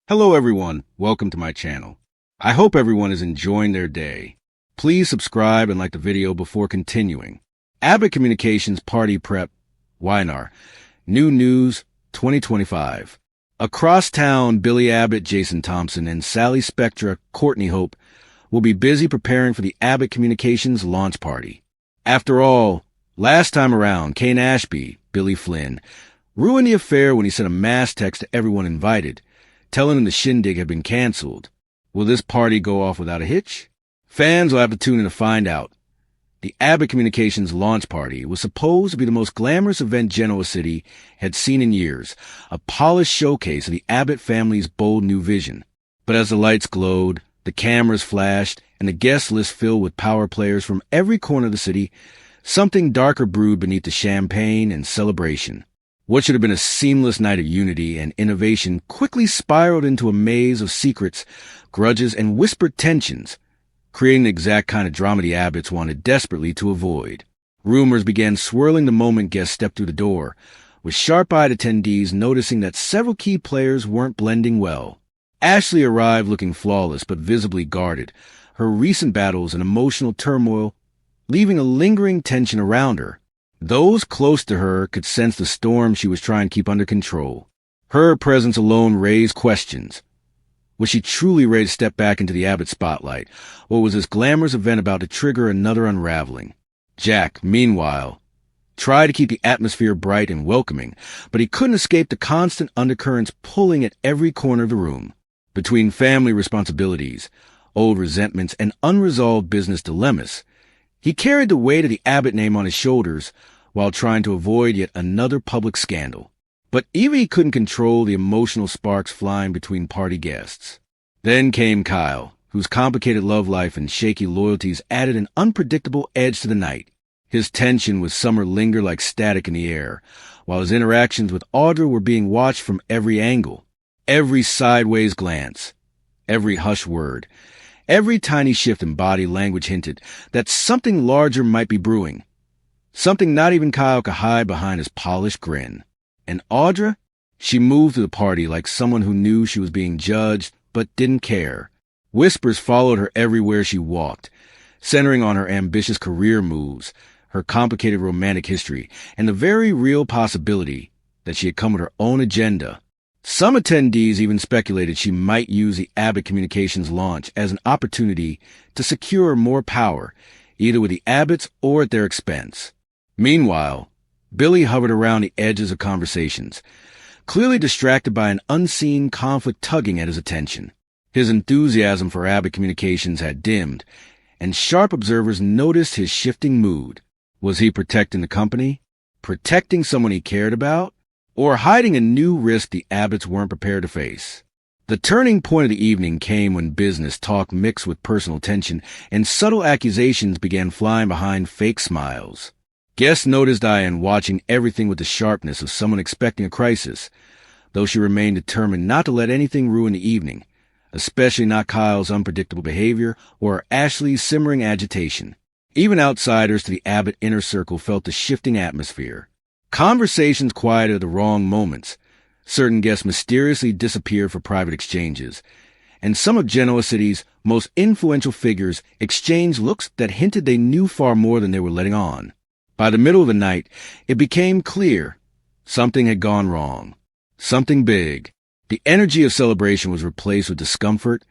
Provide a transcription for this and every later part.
Hello everyone, welcome to my channel. I hope everyone is enjoying their day. Please subscribe and like the video before continuing. Abbott Communications Party Prep, Weiner. New News 2025. Across town, Billy Abbott, Jason Thompson, and Sally Spectra, Courtney Hope will be busy preparing for the Abbott Communications launch party. After all, last time around, Kane Ashby, Billy Flynn, ruined the affair when he sent a mass text to everyone invited, telling them the shindig had been canceled. Will this party go off without a hitch? Fans will have to tune in to find out. The Abbott Communications launch party was supposed to be the most glamorous event Genoa City had seen in years, a polished showcase of the Abbott family's bold new vision. But as the lights glowed, the cameras flashed, and the guest list filled with power players from every corner of the city, something darker brewed beneath the champagne and celebration. What should have been a seamless night of unity and innovation quickly spiraled into a maze of secrets, grudges, and whispered tensions, creating the exact kind of drama the Abbotts wanted desperately to avoid. Rumors began swirling the moment guests stepped through the door, with sharp-eyed attendees noticing that several key players weren't blending well. Ashley arrived looking flawless but visibly guarded, her recent battles and emotional turmoil leaving a lingering tension around her. Those close to her could sense the storm she was trying to keep under control. Her presence alone raised questions. Was she truly ready to step back into the Abbott spotlight, or was this glamorous event about to trigger another unraveling? Jack, meanwhile, tried to keep the atmosphere bright and welcoming, but he couldn't escape the constant undercurrents pulling at every corner of the room. Between family responsibilities, old resentments, and unresolved business dilemmas, he carried the weight of the Abbott name on his shoulders while trying to avoid yet another public scandal. But even he couldn't control the emotional sparks flying between party guests. Then came Kyle, whose complicated love life and shaky loyalties added an unpredictable edge to the night. His tension with Summer lingered like static in the air, while his interactions with Audra were being watched from every angle. Every sideways glance, every hushed word, every tiny shift in body language hinted that something larger might be brewing. Something not even Kyle could hide behind his polished grin. And Audra? She moved through the party like someone who knew she was being judged but didn't care. Whispers followed her everywhere she walked, centering on her ambitious career moves, her complicated romantic history, and the very real possibility that she had come with her own agenda. Some attendees even speculated she might use the Abbott Communications launch as an opportunity to secure more power, either with the Abbotts or at their expense. Meanwhile, Billy hovered around the edges of conversations, clearly distracted by an unseen conflict tugging at his attention. His enthusiasm for Abbott Communications had dimmed, and sharp observers noticed his shifting mood. Was he protecting the company? Protecting someone he cared about? Or hiding a new risk the Abbotts weren't prepared to face? The turning point of the evening came when business talk mixed with personal tension, and subtle accusations began flying behind fake smiles. Guests noticed Diane watching everything with the sharpness of someone expecting a crisis, though she remained determined not to let anything ruin the evening, especially not Kyle's unpredictable behavior or Ashley's simmering agitation. Even outsiders to the Abbott inner circle felt the shifting atmosphere. Conversations quieted at the wrong moments. Certain guests mysteriously disappeared for private exchanges, and some of Genoa City's most influential figures exchanged looks that hinted they knew far more than they were letting on. By the middle of the night, it became clear something had gone wrong. Something big. The energy of celebration was replaced with discomfort,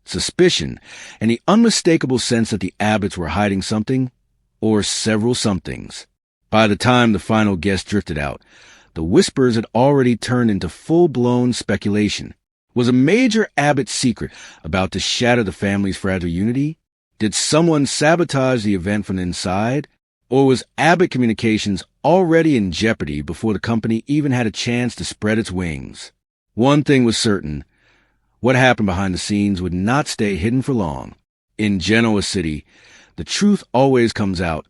suspicion, and the unmistakable sense that the Abbotts were hiding something, or several somethings. By the time the final guest drifted out, the whispers had already turned into full-blown speculation. Was a major Abbott secret about to shatter the family's fragile unity? Did someone sabotage the event from the inside? Or was Abbott Communications already in jeopardy before the company even had a chance to spread its wings? One thing was certain. What happened behind the scenes would not stay hidden for long. In Genoa City, the truth always comes out,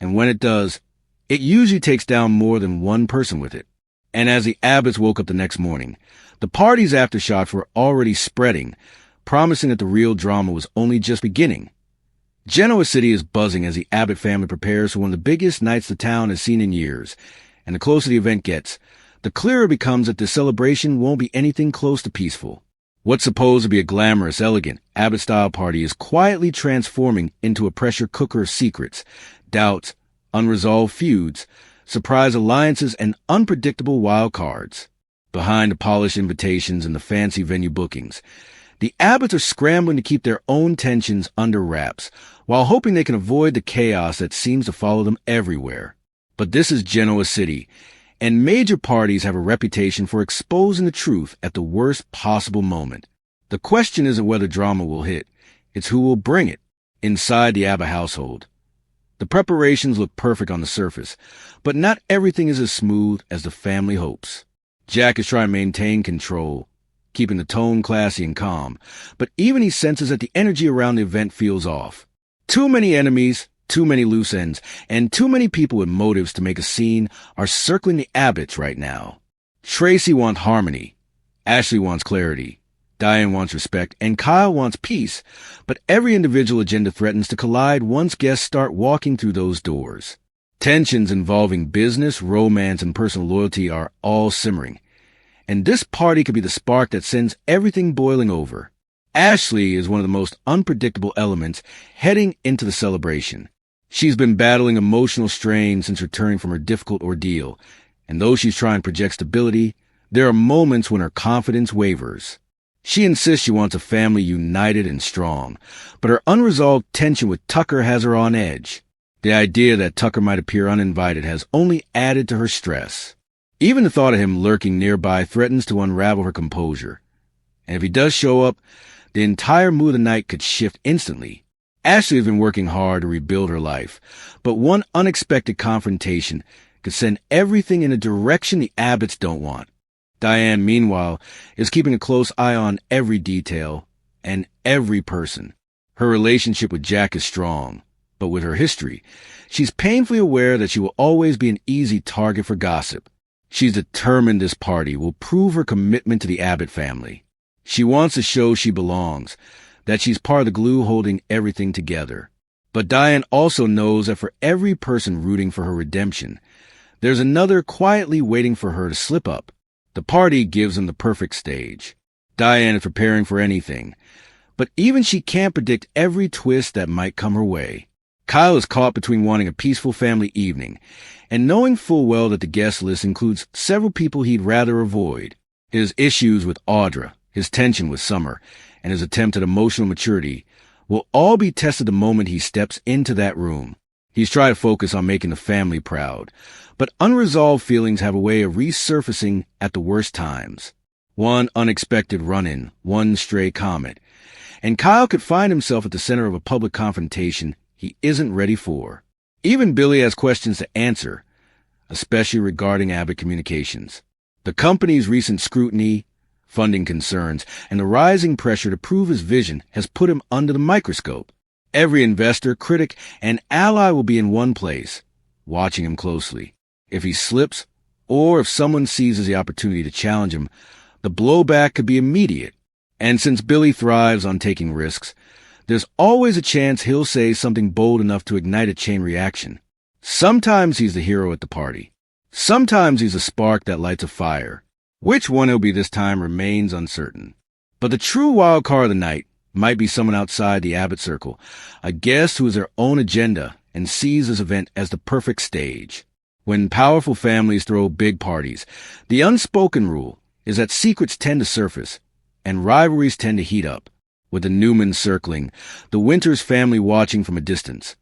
and when it does, it usually takes down more than one person with it. And as the Abbotts woke up the next morning, the party's aftershocks were already spreading, promising that the real drama was only just beginning. Genoa City is buzzing as the Abbott family prepares for one of the biggest nights the town has seen in years, and the closer the event gets, the clearer it becomes that the celebration won't be anything close to peaceful. What's supposed to be a glamorous, elegant, Abbott-style party is quietly transforming into a pressure cooker of secrets, doubts, unresolved feuds, surprise alliances, and unpredictable wild cards. Behind the polished invitations and the fancy venue bookings, the Abbotts are scrambling to keep their own tensions under wraps, while hoping they can avoid the chaos that seems to follow them everywhere. But this is Genoa City, and major parties have a reputation for exposing the truth at the worst possible moment. The question isn't whether drama will hit, it's who will bring it inside the Abbott household. The preparations look perfect on the surface, but not everything is as smooth as the family hopes. Jack is trying to maintain control, keeping the tone classy and calm, but even he senses that the energy around the event feels off. Too many enemies, too many loose ends, and too many people with motives to make a scene are circling the Abbotts right now. Tracy wants harmony, Ashley wants clarity, Diane wants respect, and Kyle wants peace, but every individual agenda threatens to collide once guests start walking through those doors. Tensions involving business, romance, and personal loyalty are all simmering, and this party could be the spark that sends everything boiling over. Ashley is one of the most unpredictable elements heading into the celebration. She's been battling emotional strain since returning from her difficult ordeal, and though she's trying to project stability, there are moments when her confidence wavers. She insists she wants a family united and strong, but her unresolved tension with Tucker has her on edge. The idea that Tucker might appear uninvited has only added to her stress. Even the thought of him lurking nearby threatens to unravel her composure. And if he does show up, the entire mood of the night could shift instantly. Ashley has been working hard to rebuild her life, but one unexpected confrontation could send everything in a direction the Abbotts don't want. Diane, meanwhile, is keeping a close eye on every detail and every person. Her relationship with Jack is strong, but with her history, she's painfully aware that she will always be an easy target for gossip. She's determined this party will prove her commitment to the Abbott family. She wants to show she belongs, that she's part of the glue holding everything together. But Diane also knows that for every person rooting for her redemption, there's another quietly waiting for her to slip up. The party gives them the perfect stage. Diane is preparing for anything, but even she can't predict every twist that might come her way. Kyle is caught between wanting a peaceful family evening and knowing full well that the guest list includes several people he'd rather avoid. His issues with Audra, his tension with Summer, and his attempt at emotional maturity will all be tested the moment he steps into that room. He's tried to focus on making the family proud, but unresolved feelings have a way of resurfacing at the worst times. One unexpected run-in, one stray comment, and Kyle could find himself at the center of a public confrontation he isn't ready for. Even Billy has questions to answer, especially regarding Abbott Communications. The company's recent scrutiny, funding concerns, and the rising pressure to prove his vision has put him under the microscope. Every investor, critic, and ally will be in one place, watching him closely. If he slips, or if someone seizes the opportunity to challenge him, the blowback could be immediate. And since Billy thrives on taking risks, there's always a chance he'll say something bold enough to ignite a chain reaction. Sometimes he's the hero at the party. Sometimes he's a spark that lights a fire. Which one he'll be this time remains uncertain. But the true wild card of the night might be someone outside the Abbott circle, a guest who has their own agenda and sees this event as the perfect stage. When powerful families throw big parties, the unspoken rule is that secrets tend to surface and rivalries tend to heat up. With the Newmans circling, the Winters family watching from a distance,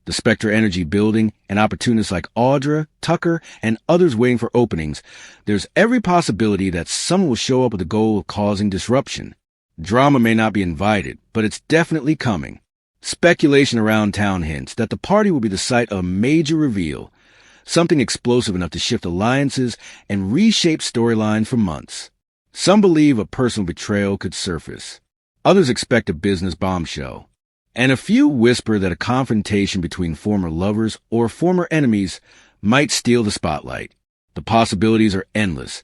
the Spectre energy building, and opportunists like Audra, Tucker, and others waiting for openings, there's every possibility that someone will show up with the goal of causing disruption. Drama may not be invited, but it's definitely coming. Speculation around town hints that the party will be the site of a major reveal, something explosive enough to shift alliances and reshape storylines for months. Some believe a personal betrayal could surface. Others expect a business bombshell. And a few whisper that a confrontation between former lovers or former enemies might steal the spotlight. The possibilities are endless,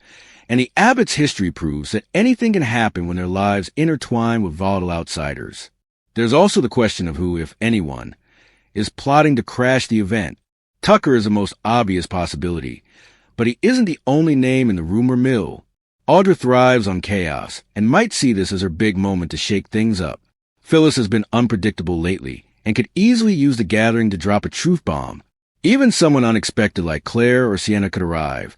and the Abbotts' history proves that anything can happen when their lives intertwine with volatile outsiders. There's also the question of who, if anyone, is plotting to crash the event. Tucker is the most obvious possibility, but he isn't the only name in the rumor mill. Audra thrives on chaos and might see this as her big moment to shake things up. Phyllis has been unpredictable lately and could easily use the gathering to drop a truth bomb. Even someone unexpected like Claire or Sienna could arrive,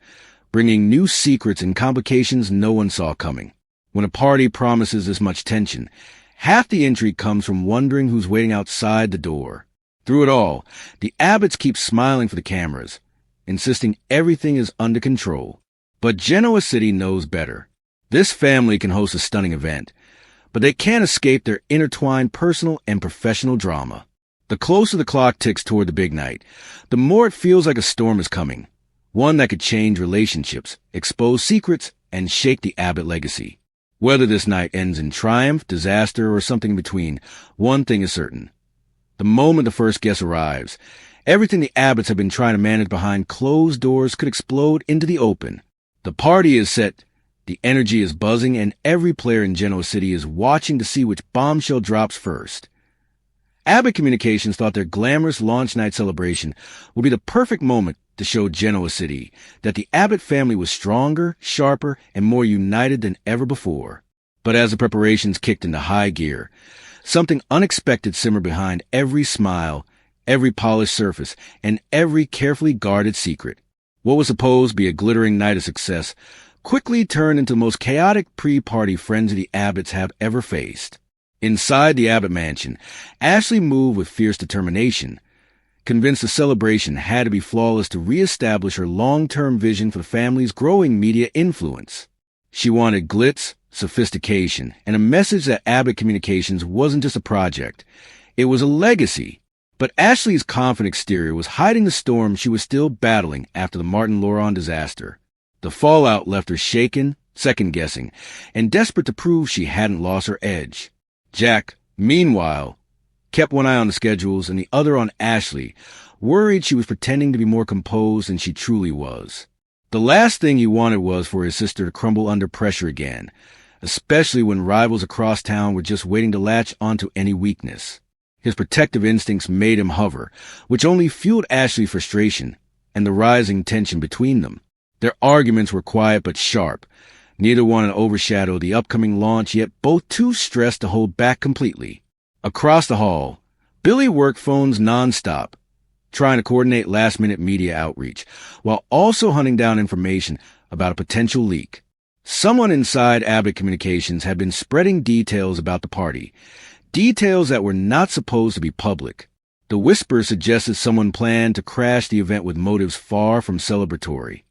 bringing new secrets and complications no one saw coming. When a party promises this much tension, half the intrigue comes from wondering who's waiting outside the door. Through it all, the Abbotts keep smiling for the cameras, insisting everything is under control. But Genoa City knows better. This family can host a stunning event, but they can't escape their intertwined personal and professional drama. The closer the clock ticks toward the big night, the more it feels like a storm is coming, one that could change relationships, expose secrets, and shake the Abbott legacy. Whether this night ends in triumph, disaster, or something in between, one thing is certain. The moment the first guest arrives, everything the Abbotts have been trying to manage behind closed doors could explode into the open. The party is set, the energy is buzzing, and every player in Genoa City is watching to see which bombshell drops first. Abbott Communications thought their glamorous launch night celebration would be the perfect moment to show Genoa City that the Abbott family was stronger, sharper, and more united than ever before. But as the preparations kicked into high gear, something unexpected simmered behind every smile, every polished surface, and every carefully guarded secret. What was supposed to be a glittering night of success quickly turned into the most chaotic pre-party frenzy the Abbotts have ever faced. Inside the Abbott mansion, Ashley moved with fierce determination, convinced the celebration had to be flawless to reestablish her long-term vision for the family's growing media influence. She wanted glitz, sophistication, and a message that Abbott Communications wasn't just a project. It was a legacy. But Ashley's confident exterior was hiding the storm she was still battling after the Martin Laurent disaster. The fallout left her shaken, second-guessing, and desperate to prove she hadn't lost her edge. Jack, meanwhile, kept one eye on the schedules and the other on Ashley, worried she was pretending to be more composed than she truly was. The last thing he wanted was for his sister to crumble under pressure again, especially when rivals across town were just waiting to latch onto any weakness. His protective instincts made him hover, which only fueled Ashley's frustration and the rising tension between them. Their arguments were quiet but sharp. Neither wanted to overshadow the upcoming launch, yet both too stressed to hold back completely. Across the hall, Billy worked phones nonstop, trying to coordinate last-minute media outreach, while also hunting down information about a potential leak. Someone inside Abbott Communications had been spreading details about the party, details that were not supposed to be public. The whisper suggested someone planned to crash the event with motives far from celebratory.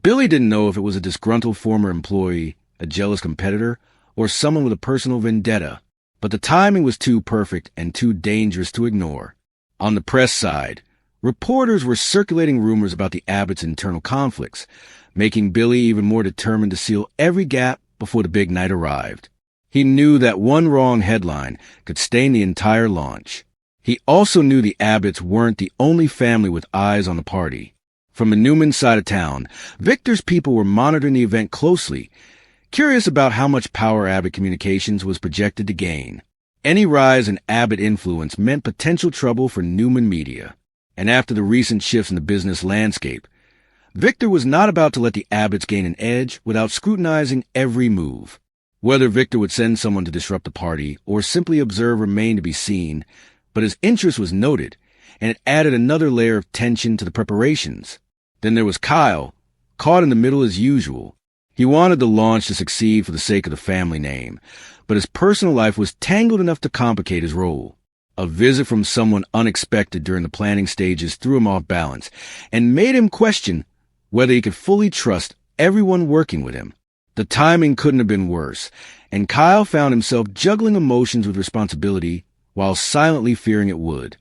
Billy didn't know if it was a disgruntled former employee, a jealous competitor, or someone with a personal vendetta, but the timing was too perfect and too dangerous to ignore. On the press side, reporters were circulating rumors about the Abbotts' internal conflicts, making Billy even more determined to seal every gap before the big night arrived. He knew that one wrong headline could stain the entire launch. He also knew the Abbotts weren't the only family with eyes on the party. From the Newman side of town, Victor's people were monitoring the event closely, curious about how much power Abbott Communications was projected to gain. Any rise in Abbott influence meant potential trouble for Newman Media. And after the recent shifts in the business landscape, Victor was not about to let the Abbotts gain an edge without scrutinizing every move. Whether Victor would send someone to disrupt the party or simply observe remained to be seen, but his interest was noted, and it added another layer of tension to the preparations. Then there was Kyle, caught in the middle as usual. He wanted the launch to succeed for the sake of the family name, but his personal life was tangled enough to complicate his role. A visit from someone unexpected during the planning stages threw him off balance and made him question whether he could fully trust everyone working with him. The timing couldn't have been worse, and Kyle found himself juggling emotions with responsibility while silently fearing it would.